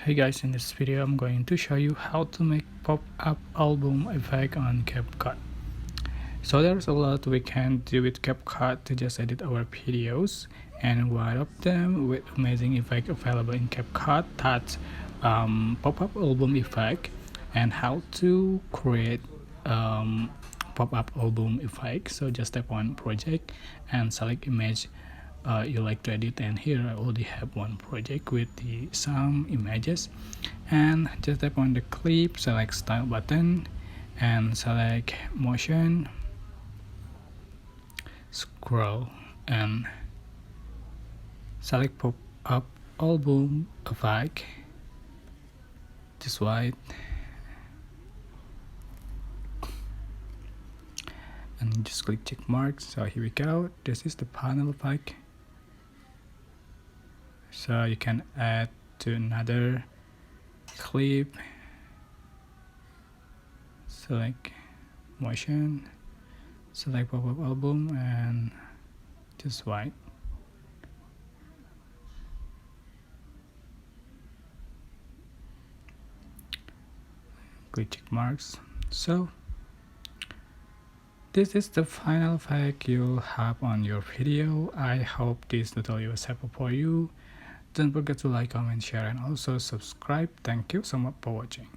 Hey guys, in this video I'm going to show you how to make pop-up album effect on CapCut. So there's a lot we can do with CapCut to just edit our videos, and one of them with amazing effect available in CapCut, that's pop-up album effect, and how to create pop-up album effect. So just tap on project and select image you like to edit, and here I already have one project with some images, and just tap on the clip, select style button and select motion, scroll and select pop up album effect, just white, and just click check mark. So here we go, this is the panel effect. So you can add to another clip, select motion, select pop-up album and just white. Click check marks. So this is the final effect you'll have on your video. I hope this tutorial was helpful for you. Don't forget to like, comment, share and also subscribe. Thank you so much for watching.